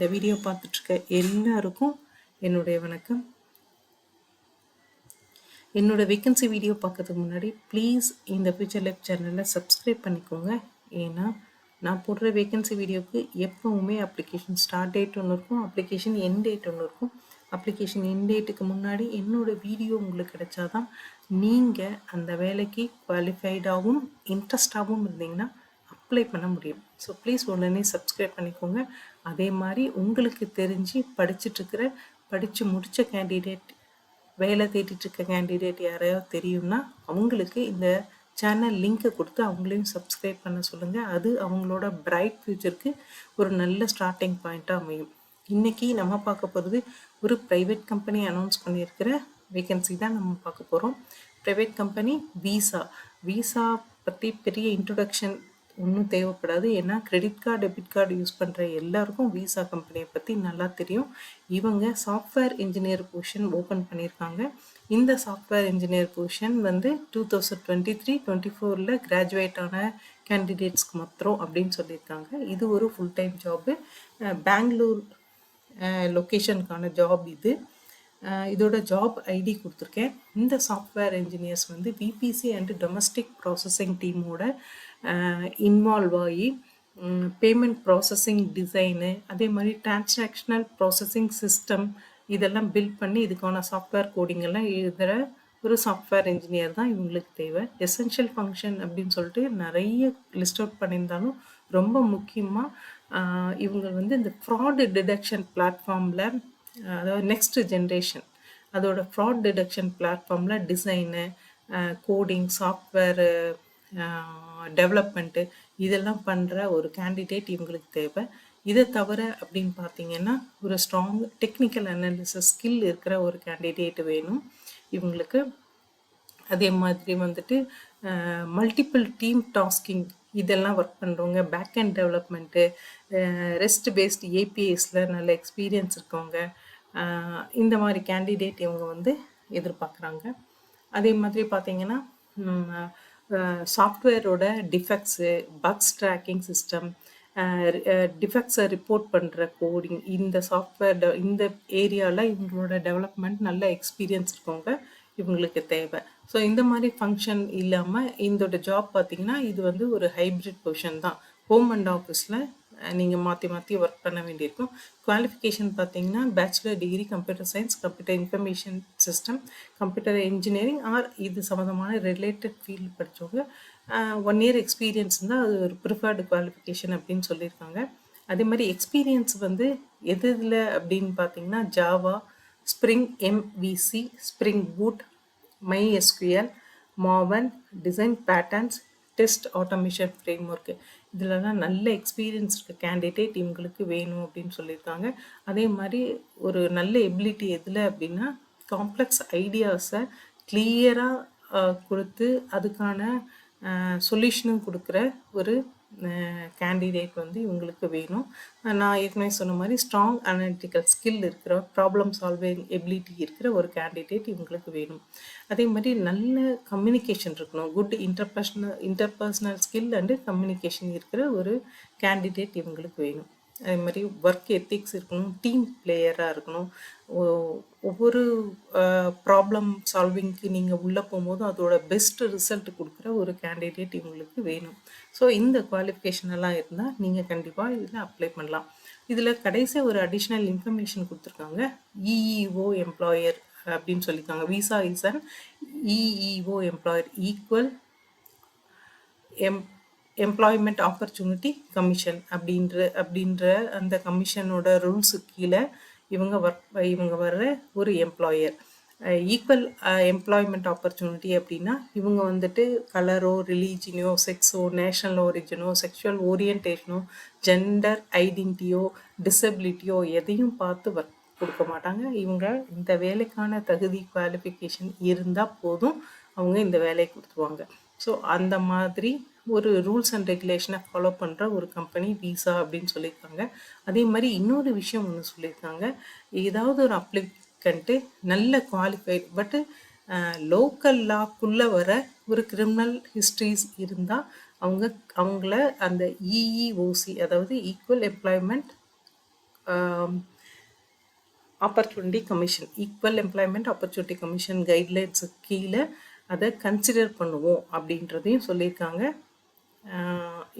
இந்த வீடியோ பார்த்துட்ருக்க எல்லாருக்கும் என்னுடைய வணக்கம். என்னோட வேக்கன்சி வீடியோ பார்க்கறதுக்கு முன்னாடி ப்ளீஸ் இந்த ஃபியூச்சர் லைஃப் சேனலை சப்ஸ்கிரைப் பண்ணிக்கோங்க. ஏன்னா நான் போடுற வேக்கன்சி வீடியோவுக்கு எப்போவுமே அப்ளிகேஷன் ஸ்டார்ட் டேட் ஒன்று இருக்கும், அப்ளிகேஷன் எண்ட் டேட் ஒன்று இருக்கும். அப்ளிகேஷன் எண்ட் டேட்டுக்கு முன்னாடி என்னோடய வீடியோ உங்களுக்கு கிடைச்சாதான் நீங்கள் அந்த வேலைக்கு குவாலிஃபைடாகவும் இன்ட்ரெஸ்டாகவும் இருந்தீங்கன்னா அப்ளை பண்ண முடியும். ஸோ ப்ளீஸ் உடனே சப்ஸ்கிரைப் பண்ணிக்கோங்க. அதே மாதிரி உங்களுக்கு தெரிஞ்சு படித்து முடித்த கேண்டிடேட், வேலை தேடிட்டு இருக்க கேண்டிடேட் யாரையாவது தெரியும்னா அவங்களுக்கு இந்த சேனல் லிங்க்கை கொடுத்து அவங்களையும் சப்ஸ்கிரைப் பண்ண சொல்லுங்கள். அது அவங்களோட பிரைட் ஃப்யூச்சருக்கு ஒரு நல்ல ஸ்டார்டிங் பாயிண்ட்டாக அமையும். இன்றைக்கி நம்ம பார்க்க போகிறது ஒரு ப்ரைவேட் கம்பெனி அனௌன்ஸ் பண்ணியிருக்கிற வேக்கன்சி தான் நம்ம பார்க்க போகிறோம். ப்ரைவேட் கம்பெனி வீசா பற்றி பெரிய இன்ட்ரொடக்ஷன் ஒன்றும் தேவைப்படாது. ஏன்னா credit card, debit card use பண்ணுற எல்லாருக்கும் வீசா கம்பெனியை பற்றி நல்லா தெரியும். இவங்க சாஃப்ட்வேர் இன்ஜினியர் பொசிஷன் ஓப்பன் பண்ணியிருக்காங்க. இந்த சாஃப்ட்வேர் இன்ஜினியர் பொசிஷன் 2023-24 கிராஜுவேட் ஆன கேண்டிடேட்ஸ்க்கு மாத்திரம் அப்படின்னு சொல்லியிருக்காங்க. இது ஒரு ஃபுல் டைம் ஜாபு. பெங்களூர் லொக்கேஷனுக்கான ஜாப் இது. இதோட ஜாப் ஐடி கொடுத்துருக்கேன். இந்த software engineers VPC and domestic processing டீமோட இன்வால்வ் ஆகி பேமெண்ட் ப்ராசஸிங் டிசைனு, அதே மாதிரி டிரான்சாக்ஷனல் ப்ராசஸிங் சிஸ்டம் இதெல்லாம் பில்ட் பண்ணி இதுக்கான சாஃப்ட்வேர் கோடிங் எல்லாம் எழுதுகிற ஒரு சாஃப்ட்வேர் இன்ஜினியர் தான் இவங்களுக்கு தேவை. எசென்ஷியல் ஃபங்க்ஷன் அப்படின்னு சொல்லிட்டு நிறைய லிஸ்ட் அவுட் பண்ணியிருந்தாலும் ரொம்ப முக்கியமாக இவங்க இந்த ஃப்ராட் டிடெக்ஷன் பிளாட்ஃபார்மில், அதாவது நெக்ஸ்ட் ஜென்ரேஷன் அதோட ஃப்ராட் டிடெக்ஷன் பிளாட்ஃபார்மில் டிசைனு, கோடிங், சாஃப்ட்வேரு டெவலப்மெண்ட்டு இதெல்லாம் பண்ணுற ஒரு கேண்டிடேட் இவங்களுக்கு தேவை. இதை தவிர அப்படின்னு பார்த்தீங்கன்னா ஒரு ஸ்ட்ராங் டெக்னிக்கல் அனாலிசிஸ் ஸ்கில் இருக்கிற ஒரு கேண்டிடேட் வேணும் இவங்களுக்கு. அதே மாதிரி மல்டிபிள் டீம் டாஸ்கிங் இதெல்லாம் ஒர்க் பண்ணுறவங்க, back end development, rest based ஏபிஎஸில் நல்ல எக்ஸ்பீரியன்ஸ் இருக்கவங்க, இந்த மாதிரி கேண்டிடேட் இவங்க எதிர்பார்க்குறாங்க. அதே மாதிரி பார்த்தீங்கன்னா சாஃப்ட்வேரோட டிஃபெக்ட்ஸு, பக்ஸ் ட்ராக்கிங் சிஸ்டம், டிஃபெக்ட்ஸை ரிப்போர்ட் பண்ணுற கோடிங், இந்த சாஃப்ட்வேர் இந்த ஏரியாவில் இவங்களோட டெவலப்மெண்ட் நல்ல எக்ஸ்பீரியன்ஸ் இருக்கவங்க இவங்களுக்கு தேவை. ஸோ இந்த மாதிரி ஃபங்க்ஷன் இல்லாமல் இதோட ஜாப் பார்த்திங்கன்னா இது ஒரு ஹைப்ரிட் பொசிஷன் தான். ஹோம் அண்ட் ஆஃபீஸில் நீங்கள் மாற்றி ஒர்க் பண்ண வேண்டியிருக்கும். குவாலிஃபிகேஷன் பார்த்தீங்கன்னா bachelor degree computer science, computer information system, computer engineering or இது சம்மந்தமான ரிலேட்டட் ஃபீல்டு படித்தவங்க 1 year எக்ஸ்பீரியன்ஸ் இருந்தால் அது ஒரு ப்ரிஃபர்டு குவாலிஃபிகேஷன் அப்படின்னு சொல்லியிருக்காங்க. அதே மாதிரி எக்ஸ்பீரியன்ஸ் எதில் அப்படின்னு பார்த்தீங்கன்னா Java, Spring MVC, Spring Boot, MySQL, Maven, design patterns, test automation framework இதிலலாம் நல்ல எக்ஸ்பீரியன்ஸ் இருக்க கேண்டிடேட் இவங்களுக்கு வேணும் அப்படின்னு சொல்லியிருக்காங்க. அதே மாதிரி ஒரு நல்ல எபிலிட்டி எதில் அப்படின்னா காம்ப்ளெக்ஸ் ஐடியாஸை கிளியராக கொடுத்து அதுக்கான சொல்யூஷனும் கொடுக்குற ஒரு கேண்டிடேட் இவங்களுக்கு வேணும். நான் ஏற்கனவே சொன்ன மாதிரி ஸ்ட்ராங் அனாலிட்டிக்கல் ஸ்கில் இருக்கிற, ப்ராப்ளம் சால்விங் எபிலிட்டி இருக்கிற ஒரு கேண்டிடேட் இவங்களுக்கு வேணும். அதே மாதிரி நல்ல கம்யூனிகேஷன் இருக்கணும், good interpersonal skill and communication இருக்கிற ஒரு கேண்டிடேட் இவங்களுக்கு வேணும். அதே மாதிரி ஒர்க் எத்திக்ஸ் இருக்கணும், டீம் பிளேயராக இருக்கணும். ஒவ்வொரு ப்ராப்ளம் சால்விங்க்கு நீங்கள் உள்ளே போகும்போதும் அதோட பெஸ்ட் ரிசல்ட் கொடுக்குற ஒரு கேண்டிடேட் இவங்களுக்கு வேணும். ஸோ இந்த குவாலிஃபிகேஷன் எல்லாம் இருந்தால் நீங்கள் கண்டிப்பாக இதில் அப்ளை பண்ணலாம். இதில் கடைசியாக ஒரு அடிஷ்னல் இன்ஃபர்மேஷன் கொடுத்துருக்காங்க. இஇஓ எம்ப்ளாயர் அப்படின்னு சொல்லியிருக்காங்க. Visa is an EEO employer, equal employment opportunity commission அப்படின்ற அந்த கமிஷனோட ரூல்ஸு கீழே இவங்க வர்ற ஒரு எம்ப்ளாயர். ஈக்குவல் எம்ப்ளாய்மெண்ட் ஆப்பர்ச்சுனிட்டி அப்படின்னா இவங்க கலரோ, ரிலீஜியனோ, செக்ஸோ, நேஷனல் ஒரிஜினோ, செக்ஷுவல் ஓரியன்டேஷனோ, ஜெண்டர் ஐடென்டிட்டியோ, டிசபிலிட்டியோ எதையும் பார்த்து ஒர்க் கொடுக்க மாட்டாங்க. இவங்க இந்த வேலைக்கான தகுதி குவாலிஃபிகேஷன் இருந்தால் போதும் அவங்க இந்த வேலையை கொடுத்துருவாங்க. ஸோ அந்த மாதிரி ஒரு ரூல்ஸ் அண்ட் ரெகுலேஷனை ஃபாலோ பண்ணுற ஒரு கம்பெனி வீசா அப்படின்னு சொல்லியிருக்காங்க. அதே மாதிரி இன்னொரு விஷயம் ஒன்று சொல்லியிருக்காங்க. ஏதாவது ஒரு அப்ளிகண்ட்டு நல்ல குவாலிஃபைட் பட்டு லோக்கல் லாக்குள்ளே வர ஒரு கிரிமினல் ஹிஸ்ட்ரிஸ் இருந்தால் அவங்கள அந்த இஇஓசி, அதாவது equal employment opportunity commission equal employment opportunity commission கைட்லைன்ஸுக்கு கீழே அதை கன்சிடர் பண்ணுவோம் அப்படின்றதையும் சொல்லியிருக்காங்க.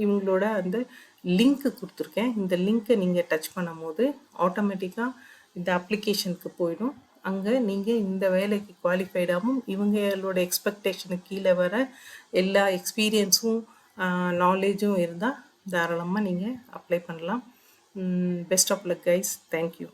இவங்களோட அந்த லிங்க்கு கொடுத்துருக்கேன். இந்த லிங்க்கை நீங்கள் டச் பண்ணும்போது ஆட்டோமேட்டிக்காக இந்த அப்ளிகேஷனுக்கு போயிடும். அங்கே நீங்கள் இந்த வேலைக்கு குவாலிஃபைடாகவும் இவங்களோட எக்ஸ்பெக்டேஷனுக்கு கீழே வர எல்லா எக்ஸ்பீரியன்ஸும் நாலேஜும் இருந்தால் தாராளமாக நீங்கள் அப்ளை பண்ணலாம். Best of luck guys. Thank you.